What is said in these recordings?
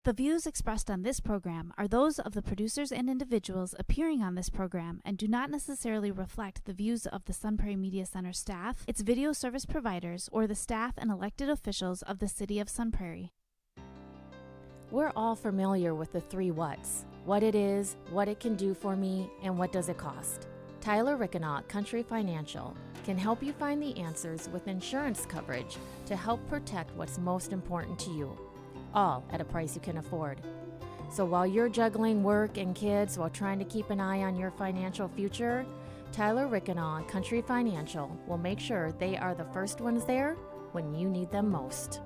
The views expressed on this program are those of the producers and individuals appearing on this program and do not necessarily reflect the views of the Sun Prairie Media Center staff, its video service providers, or the staff and elected officials of the City of Sun Prairie. We're all familiar with the three whats: what it is, what it can do for me, and what does it cost. Tyler Rickenaugh, Country Financial, can help you find the answers with insurance coverage to help protect what's most important to you, all at a price you can afford. So while you're juggling work and kids while trying to keep an eye on your financial future, Tyler Rickenaugh, Country Financial, will make sure they are the first ones there when you need them most.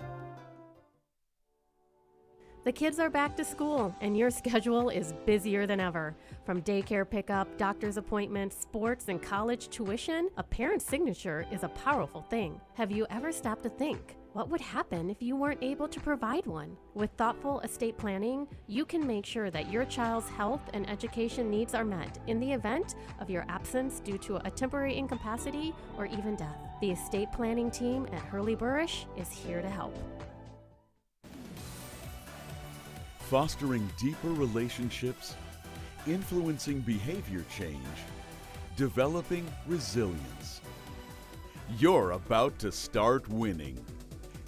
The kids are back to school, and your schedule is busier than ever. From daycare pickup, doctor's appointments, sports, and college tuition, a parent's signature is a powerful thing. Have you ever stopped to think, what would happen if you weren't able to provide one? With thoughtful estate planning, you can make sure that your child's health and education needs are met in the event of your absence due to a temporary incapacity or even death. The estate planning team at Hurley Burrish is here to help. Fostering deeper relationships, influencing behavior change, developing resilience. You're about to start winning.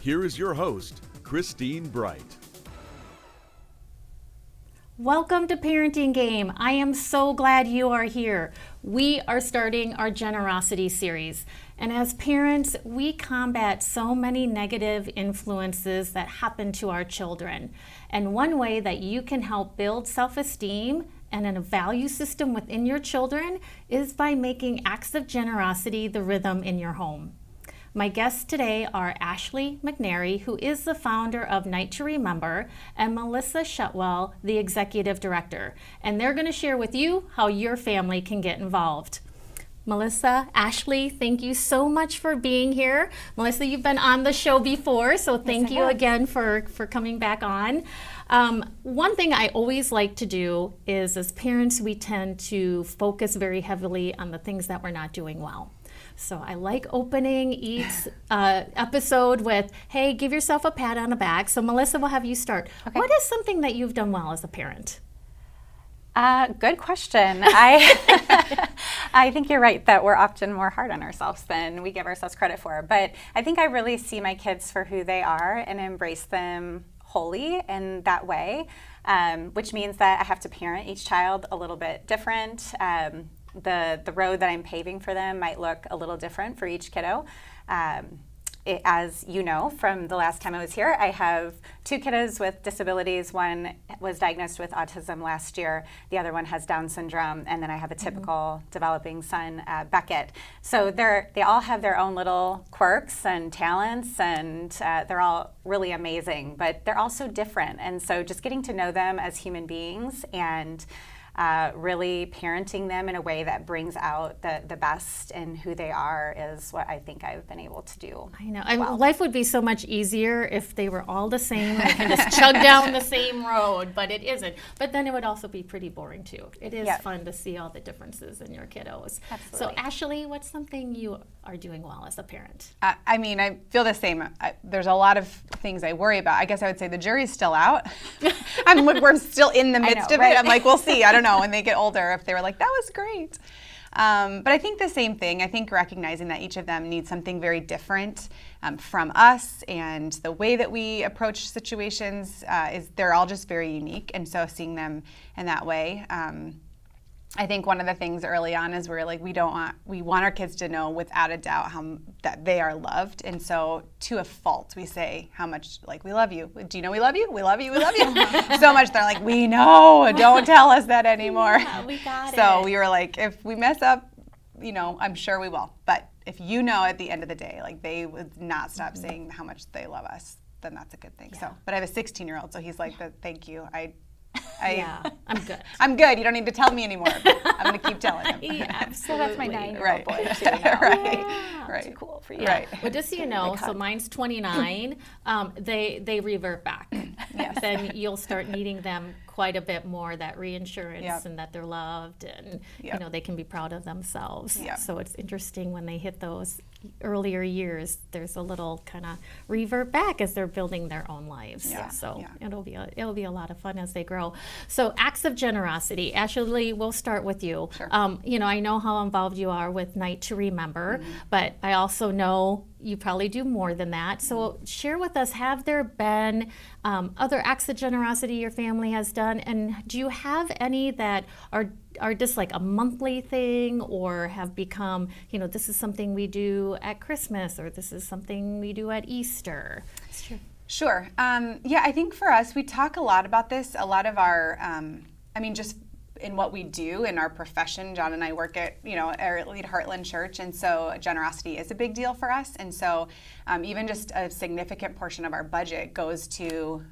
Here is your host, Christine Bright. Welcome to Parenting Game. I am so glad you are here. We are starting our generosity series. And as parents, we combat so many negative influences that happen to our children. And one way that you can help build self-esteem and a value system within your children is by making acts of generosity the rhythm in your home. My guests today are Ashley Mcnary, who is the founder of Night to Remember, and Melissa Shutwell, the executive director. And they're going to share with you how your family can get involved. Melissa, Ashley, thank you so much for being here. Melissa, you've been on the show before, so thank you again for coming back on. One thing I always like to do is, as parents, we tend to focus very heavily on the things that we're not doing well. So I like opening each episode with, hey, give yourself a pat on the back. So Melissa, we'll have you start. Okay. What is something that you've done well as a parent? Good question. I think you're right that we're often more hard on ourselves than we give ourselves credit for. But I think I really see my kids for who they are and embrace them wholly in that way, which means that I have to parent each child a little bit different. The road that I'm paving for them might look a little different for each kiddo. As you know, from the last time I was here, I have two kiddos with disabilities. One was diagnosed with autism last year. The other one has Down syndrome. And then I have a typical developing son, Beckett. So they all have their own little quirks and talents, and they're all really amazing, but they're also different. And so just getting to know them as human beings and really parenting them in a way that brings out the best in who they are is what I think I've been able to do. I know. Life would be so much easier if they were all the same and can just chug down the same road, but it isn't. But then it would also be pretty boring too. It is fun to see all the differences in your kiddos. Absolutely. So Ashley, what's something you are doing well as a parent? I feel the same. There's a lot of things I worry about. I guess I would say the jury's still out. We're still in the midst of it. I'm like, we'll see. I don't know when they get older if they were like, that was great. But I think the same thing. I think recognizing that each of them needs something very different from us, and the way that we approach situations they're all just very unique. And so seeing them in that way, I think one of the things early on is we're like, we want our kids to know without a doubt that they are loved. And so to a fault, we say how much, like, we love you. Do you know we love you? We love you. We love you. So much they're like, we know, don't tell us that anymore. Yeah, we got it. So we were like, if we mess up, I'm sure we will. But if at the end of the day, like, they would not stop saying how much they love us, then that's a good thing. Yeah. So, but I have a 16-year-old, so he's like, thank you. I'm good. I'm good. You don't need to tell me anymore. But I'm going to keep telling him. Yeah, absolutely. So that's my 9-year-old boy too now. Right. Too cool for you. Yeah. Right. Well, just so you know, so mine's 29. They revert back. Yes. Then you'll start needing them quite a bit more, that reinsurance and that they're loved and they can be proud of themselves. Yep. So it's interesting when they hit those earlier years, there's a little kind of revert back as they're building their own lives. Yeah. So Yeah. it'll be a lot of fun as they grow. So acts of generosity. Ashley, we'll start with you. Sure. I know how involved you are with Night to Remember, but I also know you probably do more than that. So share with us, have there been other acts of generosity your family has done? And do you have any that are just like a monthly thing, or have become, this is something we do at Christmas, or this is something we do at Easter? Sure. I think for us, we talk a lot about this. A lot of our, just in what we do in our profession, John and I work at, lead Heartland Church, and so generosity is a big deal for us. And so even just a significant portion of our budget goes to,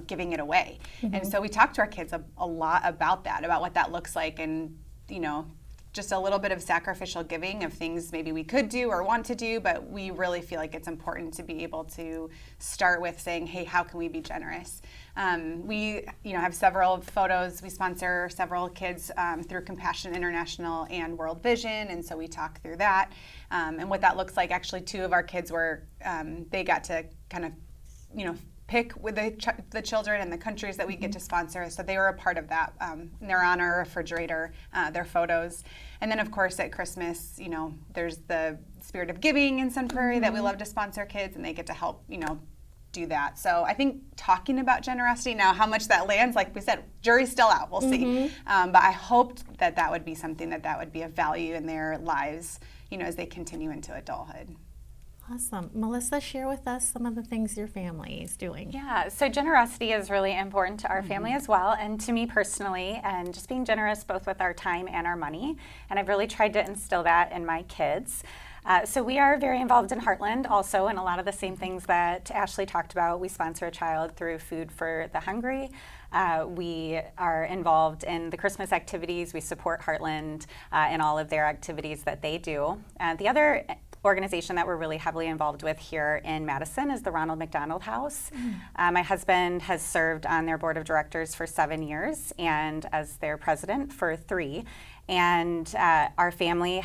giving it away. And so we talk to our kids a lot about that, about what that looks like, and, just a little bit of sacrificial giving of things maybe we could do or want to do, but we really feel like it's important to be able to start with saying, hey, how can we be generous? We have several photos. We sponsor several kids through Compassion International and World Vision, and so we talk through that and what that looks like. Actually, 2 of our kids they got to kind of, pick with the children and the countries that we get to sponsor. So they were a part of that. And they're on our refrigerator, their photos. And then, of course, at Christmas, there's the Spirit of Giving in Sun Prairie that we love to sponsor kids, and they get to help, do that. So I think talking about generosity now, how much that lands, like we said, jury's still out. We'll see. But I hoped that would be something that would be of value in their lives, as they continue into adulthood. Awesome. Melissa, share with us some of the things your family is doing. Yeah, so generosity is really important to our family as well, and to me personally, and just being generous both with our time and our money. And I've really tried to instill that in my kids. So we are very involved in Heartland also, and a lot of the same things that Ashley talked about. We sponsor a child through Food for the Hungry. We are involved in the Christmas activities. We support Heartland in all of their activities that they do. The other organization that we're really heavily involved with here in Madison is the Ronald McDonald House. My husband has served on their board of directors for 7 years and as their president for 3. And our family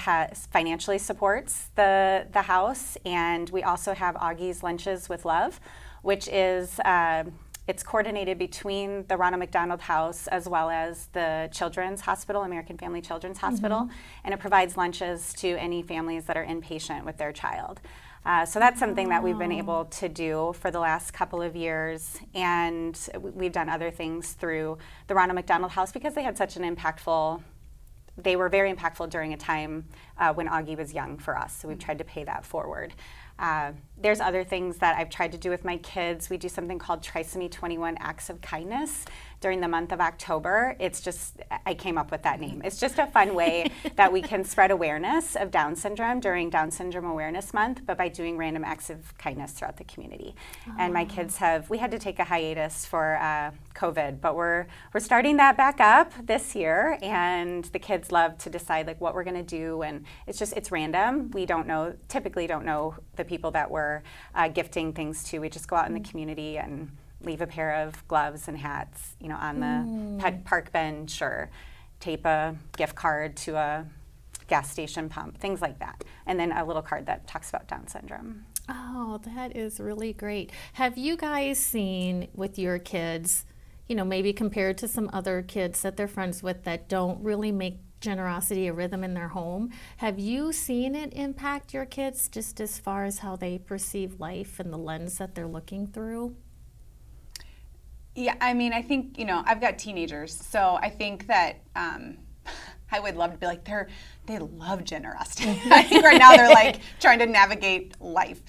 financially supports the house, and we also have Augie's Lunches with Love, which is it's coordinated between the Ronald McDonald House as well as the Children's Hospital, American Family Children's Hospital, and it provides lunches to any families that are inpatient with their child. So that's something that we've been able to do for the last couple of years, and we've done other things through the Ronald McDonald House because they had such an they were very impactful during a time when Augie was young for us, so we've tried to pay that forward. There's other things that I've tried to do with my kids. We do something called Trisomy 21 Acts of Kindness during the month of October. I came up with that name. It's just a fun way that we can spread awareness of Down syndrome during Down Syndrome Awareness Month, but by doing random acts of kindness throughout the community. And my kids we had to take a hiatus for COVID, but we're starting that back up this year, and the kids love to decide like what we're gonna do, and it's random. We typically don't know the people that we're gifting things to. We just go out in the community and leave a pair of gloves and hats, on the park bench, or tape a gift card to a gas station pump, things like that. And then a little card that talks about Down syndrome. Oh, that is really great. Have you guys seen with your kids, maybe compared to some other kids that they're friends with that don't really make generosity a rhythm in their home, have you seen it impact your kids just as far as how they perceive life and the lens that they're looking through? Yeah, I think, I've got teenagers, so I think that I would love to be like, they love generosity. I think right now they're like trying to navigate life.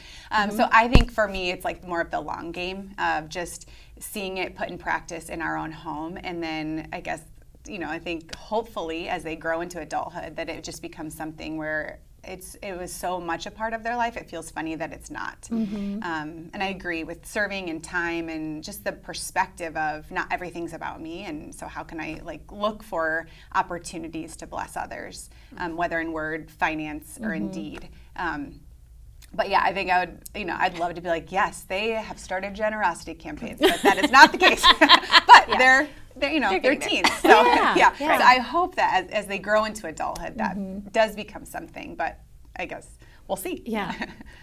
So I think for me, it's like more of the long game of just seeing it put in practice in our own home. And then I guess, I think hopefully as they grow into adulthood that it just becomes something where it was so much a part of their life, it feels funny that it's not. And I agree with serving and time and just the perspective of not everything's about me, and so how can I look for opportunities to bless others, whether in word, finance, or in deed. But yeah, I think I would, I'd love to be like, yes, they have started generosity campaigns, but that is not the case. But they're teens. So yeah. So I hope that as they grow into adulthood, that does become something. But I guess we'll see. Yeah,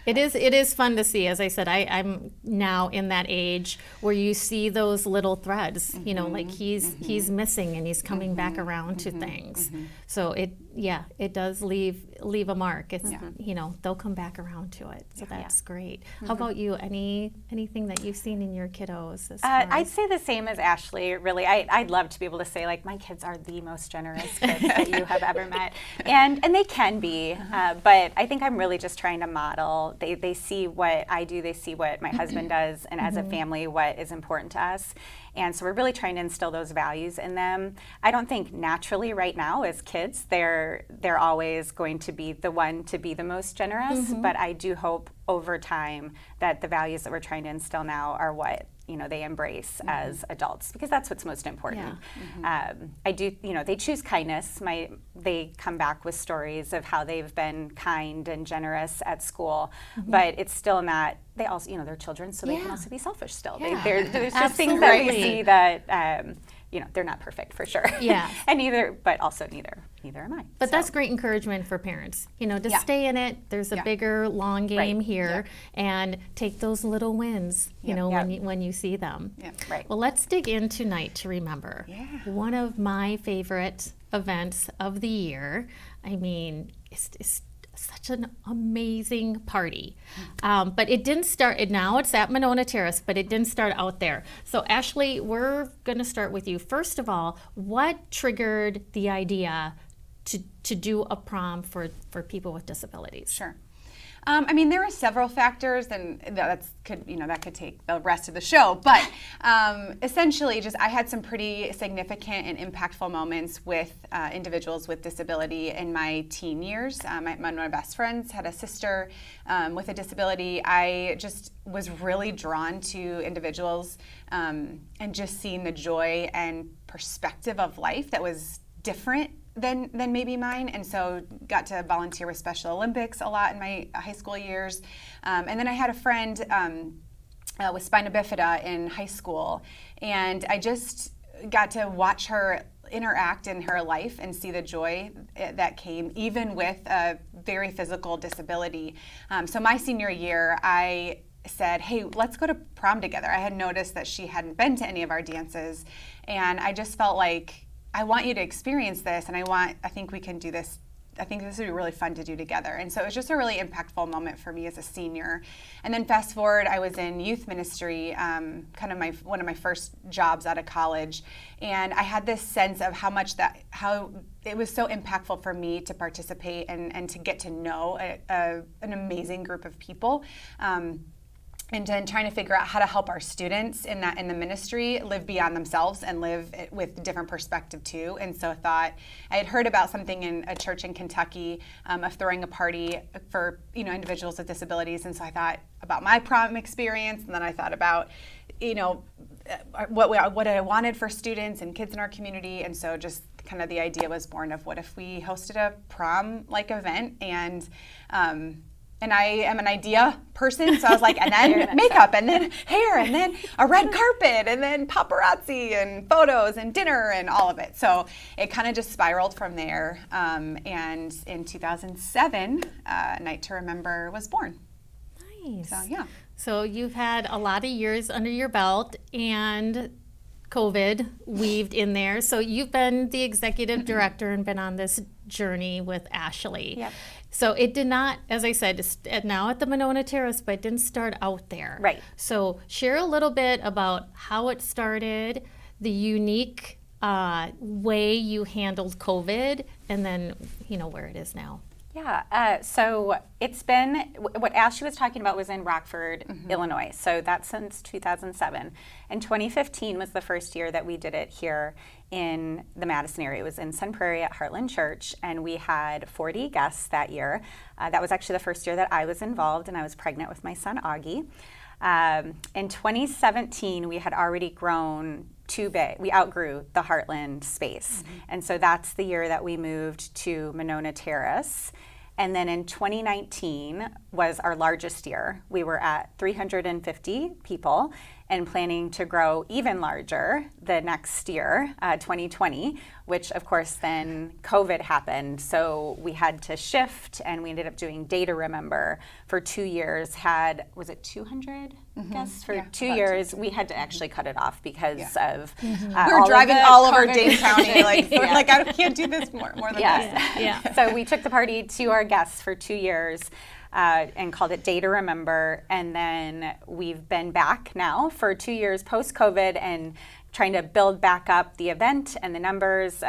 it is fun to see. As I said, I'm now in that age where you see those little threads, you know, like he's missing and he's coming back around to things. So it does leave a mark. It's, you know, they'll come back around to it. So that's great. How about you? Anything that you've seen in your kiddos? I'd say the same as Ashley, really. I'd love to be able to say, like, my kids are the most generous kids that you have ever met. And they can be, but I think I'm really just trying to model. They see what I do, they see what my husband does, and as a family, what is important to us. And so we're really trying to instill those values in them. I don't think naturally right now as kids, they're always going to be the one to be the most generous, but I do hope over time that the values that we're trying to instill now are what, you know, they embrace as adults, because that's what's most important. I do, you know, they choose kindness. They come back with stories of how they've been kind and generous at school, but it's still not, they also, you know, they're children, so they can also be selfish still. There's just things that we see that, you know, they're not perfect for sure. Yeah. And neither am I. But that's great encouragement for parents, you know, to stay in it. There's a bigger, long game here, and take those little wins, you know, when you see them. Right. Well, let's dig in tonight to remember. One of my favorite events of the year. I mean, it's such an amazing party. But it didn't start, now it's at Monona Terrace, but it didn't start out there. So Ashley, we're gonna start with you. First of all, what triggered the idea to do a prom for people with disabilities? Sure. I mean, there are several factors, and that could take the rest of the show. But essentially, just I had some pretty significant and impactful moments with individuals with disability in my teen years. One of my best friends had a sister with a disability. I just was really drawn to individuals and just seeing the joy and perspective of life that was different than maybe mine, and so got to volunteer with Special Olympics a lot in my high school years. And then I had a friend with spina bifida in high school, and I just got to watch her interact in her life and see the joy that came even with a very physical disability. So my senior year, I said, hey, let's go to prom together. I had noticed that she hadn't been to any of our dances, and I just felt like, I want you to experience this, and I think we can do this. I think this would be really fun to do together. And so it was just a really impactful moment for me as a senior. And then fast forward, I was in youth ministry, kind of one of my first jobs out of college. And I had this sense of how it was so impactful for me to participate and to get to know an amazing group of people. And then trying to figure out how to help our students in the ministry live beyond themselves and live with different perspective too. And so I had heard about something in a church in Kentucky of throwing a party for individuals with disabilities. And so I thought about my prom experience, and then I thought about what I wanted for students and kids in our community. And so just kind of the idea was born of, what if we hosted a prom-like event? And I am an idea person, so I was like, and then makeup, and then hair, and then a red carpet, and then paparazzi, and photos, and dinner, and all of it. So it kind of just spiraled from there. And in 2007, Night to Remember was born. Nice. So, yeah. So you've had a lot of years under your belt, and COVID weaved in there. So you've been the executive director and been on this journey with Ashley. Yep. So it did not, as I said, it's now at the Monona Terrace, but it didn't start out there. Right. So share a little bit about how it started, the unique way you handled COVID, and then, where it is now. Yeah, so it's been, what Ashley was talking about was in Rockford, Illinois. So that's since 2007. And 2015 was the first year that we did it here in the Madison area. It was in Sun Prairie at Heartland Church, and we had 40 guests that year. That was actually the first year that I was involved, and I was pregnant with my son, Augie. In 2017, we had already grown too big. We outgrew the Heartland space. And so that's the year that we moved to Monona Terrace. And then in 2019 was our largest year. We were at 350 people. and planning to grow even larger the next year, 2020, which of course then COVID happened. So we had to shift, and we ended up doing Day to Remember for 2 years. Was it 200 guests for 2 years? We had to actually cut it off because of we were driving all over Dane County, like like I can't do this more than this. Yeah. So we took the party to our guests for 2 years. And called it Day to Remember. And then we've been back now for 2 years post-COVID and trying to build back up the event and the numbers,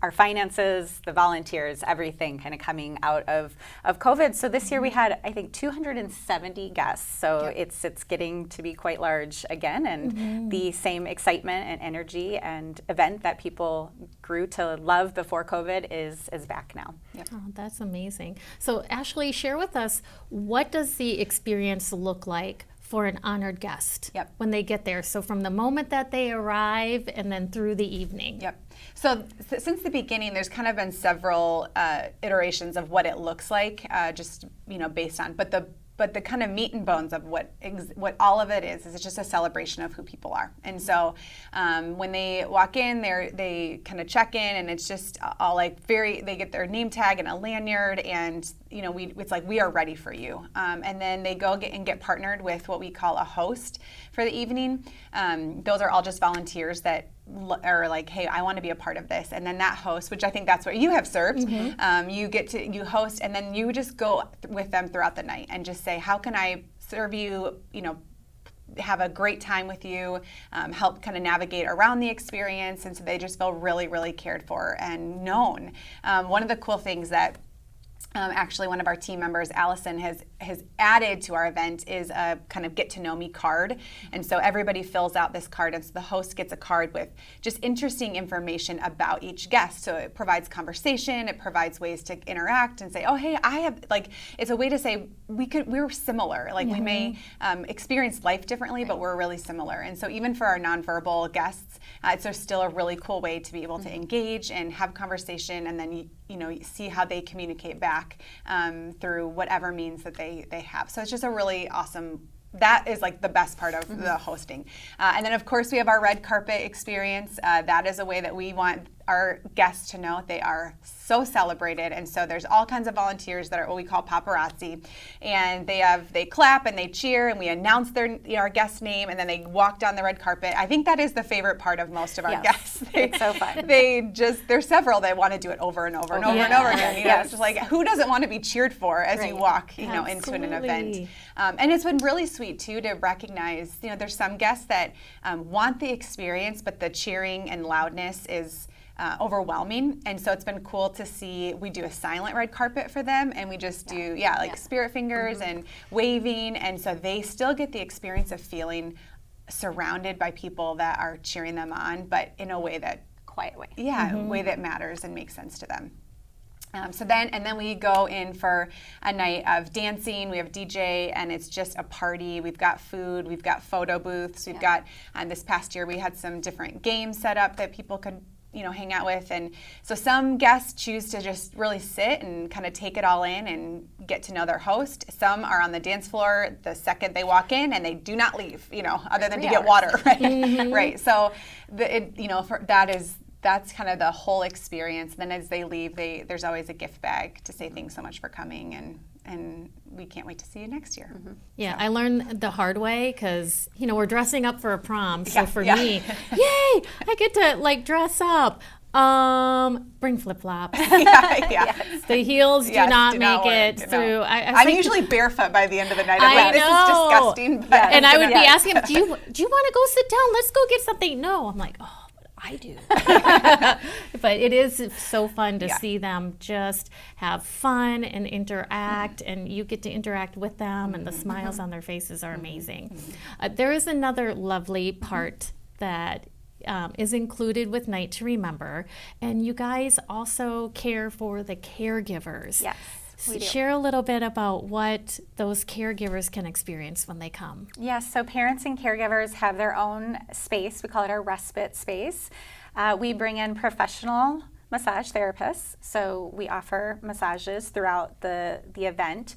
our finances, the volunteers, everything kind of coming out of COVID. So this year we had, I think, 270 guests. So it's getting to be quite large again. And the same excitement and energy and event that people grew to love before COVID is back now. Yep. Oh, that's amazing. So Ashley, share with us, what does the experience look like for an honored guest when they get there? So from the moment that they arrive and then through the evening. Yep. So since the beginning, there's kind of been several iterations of what it looks like, just based on, but the kind of meat and bones of what all of it is it's just a celebration of who people are. And so when they walk in, they kind of check in, and it's just all like they get their name tag and a lanyard, and it's like, we are ready for you. And then they go get partnered with what we call a host for the evening. Those are all just volunteers that are like, hey, I want to be a part of this. And then that host, which I think that's what you have served, you host, and then you just go with them throughout the night and just say, how can I serve you, have a great time with you, help kind of navigate around the experience. And so they just feel really, really cared for and known. One of the cool things that actually one of our team members, Allison, has added to our event is a kind of get to know me card. And so everybody fills out this card, and so the host gets a card with just interesting information about each guest. So it provides conversation, it provides ways to interact and say, oh, hey, I have, like, it's a way to say we're similar. Like we may experience life differently, but we're really similar. And so even for our nonverbal guests, it's still a really cool way to be able to engage and have conversation, and then see how they communicate back through whatever means that they have. So it's just a really awesome, that is like the best part of the hosting. And then of course we have our red carpet experience. That is a way that we want our guests to know they are so celebrated. And so there's all kinds of volunteers that are what we call paparazzi, and they clap and they cheer, and we announce our guest name, and then they walk down the red carpet. I think that is the favorite part of most of our guests. It's so fun. There's several that want to do it over and over and over and over again. It's just like, who doesn't want to be cheered for as you walk into an event? And it's been really sweet too to recognize, there's some guests that want the experience, but the cheering and loudness is overwhelming. And so it's been cool to see, we do a silent red carpet for them, and we just do spirit fingers and waving, and so they still get the experience of feeling surrounded by people that are cheering them on, but in a way that quiet way. A way that matters and makes sense to them. So then we go in for a night of dancing. We have DJ, and it's just a party. We've got food, we've got photo booths, we've got, this past year we had some different games set up that people could hang out with. And so some guests choose to just really sit and kind of take it all in and get to know their host. Some are on the dance floor the second they walk in, and they do not leave, other than to get water, right? Right. So that's kind of the whole experience. Then as they leave, there's always a gift bag to say thanks so much for coming, and we can't wait to see you next year. Yeah, so. I learned the hard way because, we're dressing up for a prom. So for me, yay, I get to dress up. Bring flip-flops. Yes. The heels do not make it through. I'm usually barefoot by the end of the night. I'm like, this is disgusting. But and I would be asking him, do you want to go sit down? Let's go get something. No, I'm like, oh, I do. But it is so fun to see them just have fun and interact, and you get to interact with them, and the smiles on their faces are amazing. There is another lovely part that is included with Night to Remember, and you guys also care for the caregivers. Yes. Share a little bit about what those caregivers can experience when they come. Yes, so parents and caregivers have their own space. We call it our respite space. We bring in professional massage therapists, so we offer massages throughout the event.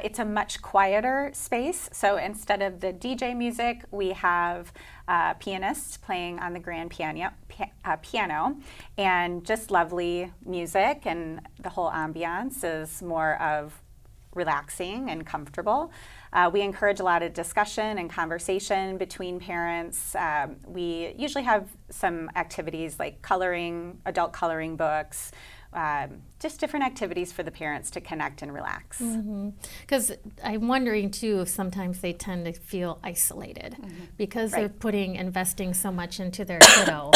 It's a much quieter space, so instead of the DJ music, we have pianists playing on the grand piano, and just lovely music, and the whole ambiance is more of relaxing and comfortable. We encourage a lot of discussion and conversation between parents. We usually have some activities like coloring, adult coloring books, just different activities for the parents to connect and relax. Because I'm wondering too if sometimes they tend to feel isolated because they're investing so much into their kiddo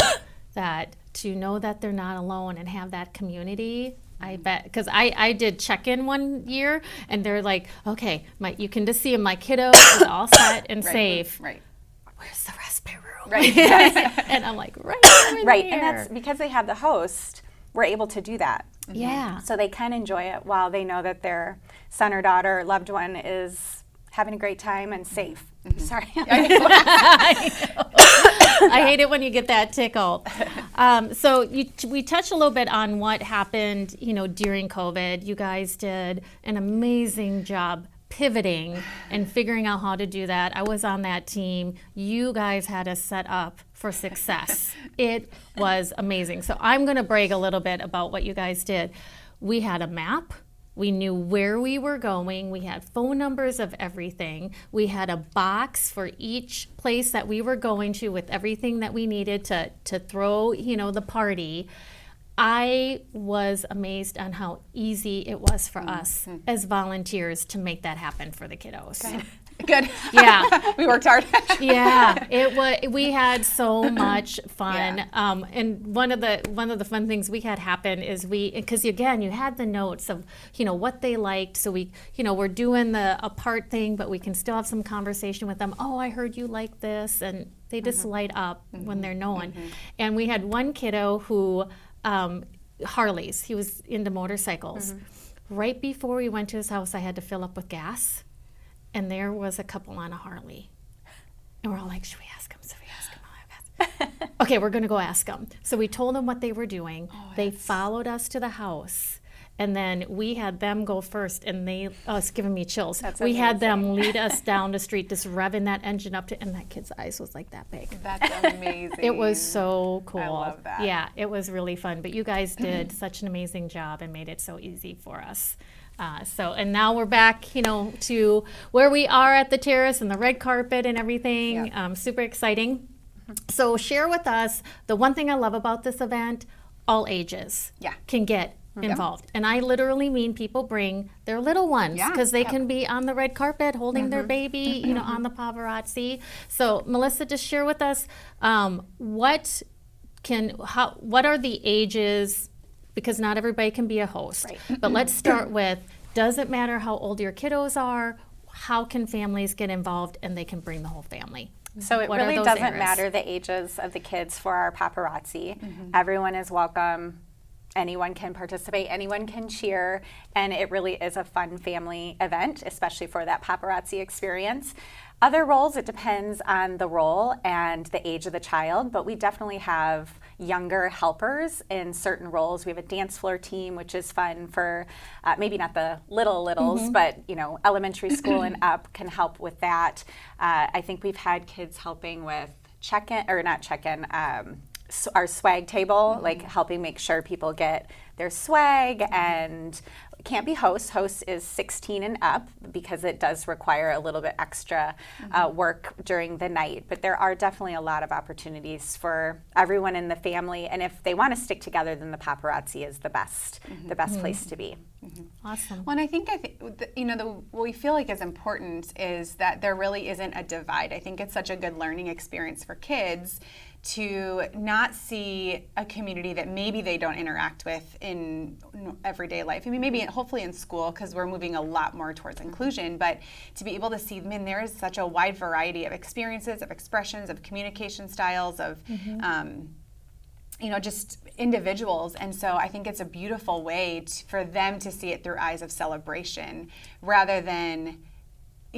that to know that they're not alone and have that community. I bet, because I did check in one year and they're like, okay, you can just see my kiddo is all set and safe. Right. Where's the respite room? Right. And I'm like, right there. And that's because they have the host, we're able to do that. Yeah. So they can enjoy it while they know that their son or daughter or loved one is having a great time and safe. Sorry. I hate it when you get that tickle. So we touched a little bit on what happened, during COVID. You guys did an amazing job pivoting and figuring out how to do that. I was on that team. You guys had us set up for success. It was amazing. So I'm going to brag a little bit about what you guys did. We had a map. We knew where we were going. We had phone numbers of everything. We had a box for each place that we were going to with everything that we needed to throw, the party. I was amazed on how easy it was for us as volunteers to make that happen for the kiddos. Good. Yeah. We worked hard. Yeah, it was. We had so much fun. And one of the fun things we had happen is because again, you had the notes of what they liked. So we we're doing the apart thing, but we can still have some conversation with them. Oh, I heard you like this, and they just light up when they're known. And we had one kiddo who Harleys. He was into motorcycles. Right before we went to his house, I had to fill up with gas. And there was a couple on a Harley. And we're all like, should we ask them? Okay, we're going to go ask them. So we told them what they were doing. They followed us to the house. And then we had them go first, and it's giving me chills. We had them lead us down the street, just revving that engine up and that kid's eyes was like that big. That's amazing. It was so cool. I love that. Yeah, it was really fun. But you guys did such an amazing job and made it so easy for us. And now we're back, to where we are at the terrace and the red carpet and everything. Super exciting. So share with us the one thing I love about this event: all ages can get involved. And I literally mean people bring their little ones because they can be on the red carpet holding their baby, on the paparazzi. So Melissa, just share with us what are the ages, because not everybody can be a host. But let's start with, does it matter how old your kiddos are? How can families get involved, and they can bring the whole family? So it really doesn't matter the ages of the kids for our paparazzi. Everyone is welcome. Anyone can participate, anyone can cheer, and it really is a fun family event, especially for that paparazzi experience. Other roles, it depends on the role and the age of the child, but we definitely have younger helpers in certain roles. We have a dance floor team, which is fun for maybe not the littles, but elementary school and up can help with that. I think we've had kids helping with our swag table, like helping make sure people get their swag, and can't be hosts. Hosts is 16 and up because it does require a little bit extra work during the night. But there are definitely a lot of opportunities for everyone in the family, and if they want to stick together, then the paparazzi is the best place to be. Awesome. Well, and I think what we feel like is important is that there really isn't a divide. I think it's such a good learning experience for kids to not see a community that maybe they don't interact with in everyday life. I mean, maybe hopefully in school, because we're moving a lot more towards inclusion, but to be able to see, there is such a wide variety of experiences, of expressions, of communication styles, of just individuals. And so I think it's a beautiful way for them to see it through eyes of celebration rather than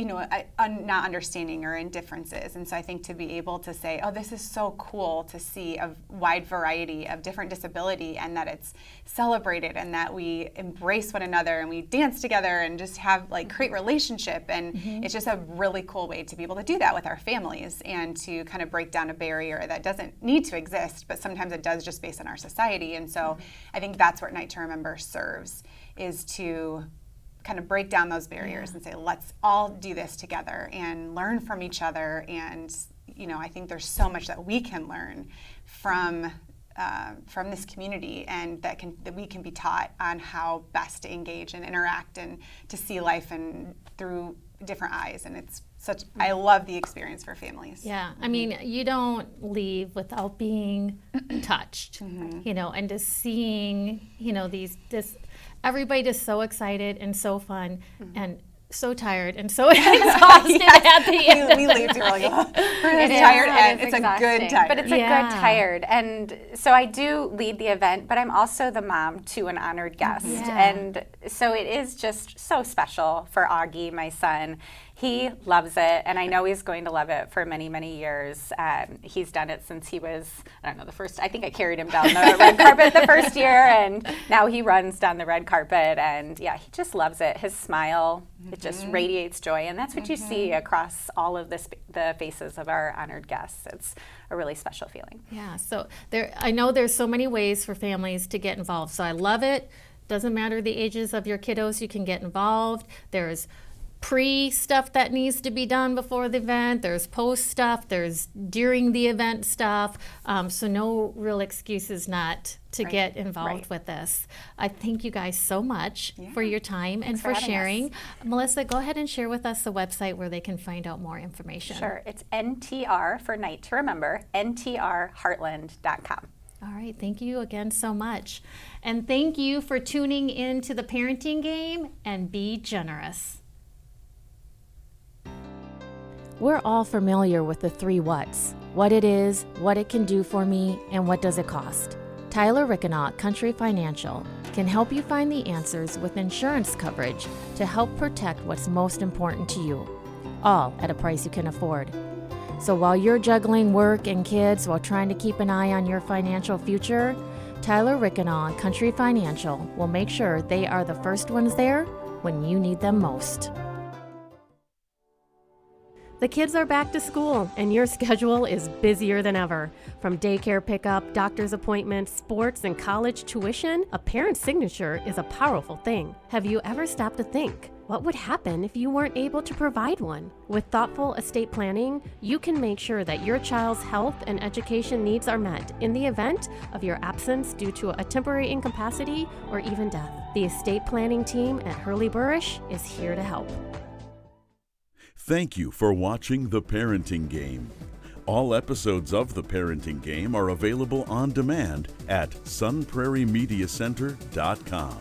not understanding or indifferences. And so I think to be able to say, oh, this is so cool to see a wide variety of different disability, and that it's celebrated, and that we embrace one another and we dance together and just have great relationship. And it's just a really cool way to be able to do that with our families, and to kind of break down a barrier that doesn't need to exist, but sometimes it does just based on our society. And so I think that's what Night to Remember serves, is to kind of break down those barriers and say, let's all do this together and learn from each other. And I think there's so much that we can learn from this community, and that we can be taught on how best to engage and interact and to see life and through different eyes. And it's I love the experience for families. Yeah, I mean, you don't leave without being touched, and just seeing, everybody just so excited and so fun and so tired and so exhausted at the end. We leave too early. We're tired, and it's a good tired. But it's a good tired. And so I do lead the event, but I'm also the mom to an honored guest. And so it is just so special for Augie, my son. He loves it, and I know he's going to love it for many, many years. He's done it since he was, I think I carried him down the red carpet the first year, and now he runs down the red carpet, and he just loves it. His smile, it just radiates joy, and that's what you see across all of the faces of our honored guests. It's a really special feeling. Yeah, so I know there's so many ways for families to get involved, so I love it. Doesn't matter the ages of your kiddos, you can get involved. There's pre-stuff that needs to be done before the event, there's post stuff, there's during the event stuff, so no real excuses not to get involved with this. I thank you guys so much for your time and for sharing. Melissa, go ahead and share with us the website where they can find out more information. Sure, it's NTR for Night to Remember, ntrheartland.com. All right, thank you again so much. And thank you for tuning in to the Parenting Game, and be generous. We're all familiar with the 3 whats: what it is, what it can do for me, and what does it cost. Tyler Rickenaugh, Country Financial, can help you find the answers with insurance coverage to help protect what's most important to you, all at a price you can afford. So while you're juggling work and kids while trying to keep an eye on your financial future, Tyler Rickenaugh, Country Financial, will make sure they are the first ones there when you need them most. The kids are back to school, and your schedule is busier than ever. From daycare pickup, doctor's appointments, sports, and college tuition, a parent's signature is a powerful thing. Have you ever stopped to think, what would happen if you weren't able to provide one? With thoughtful estate planning, you can make sure that your child's health and education needs are met in the event of your absence due to a temporary incapacity or even death. The estate planning team at Hurley Burrish is here to help. Thank you for watching The Parenting Game. All episodes of The Parenting Game are available on demand at sunprairiemediacenter.com.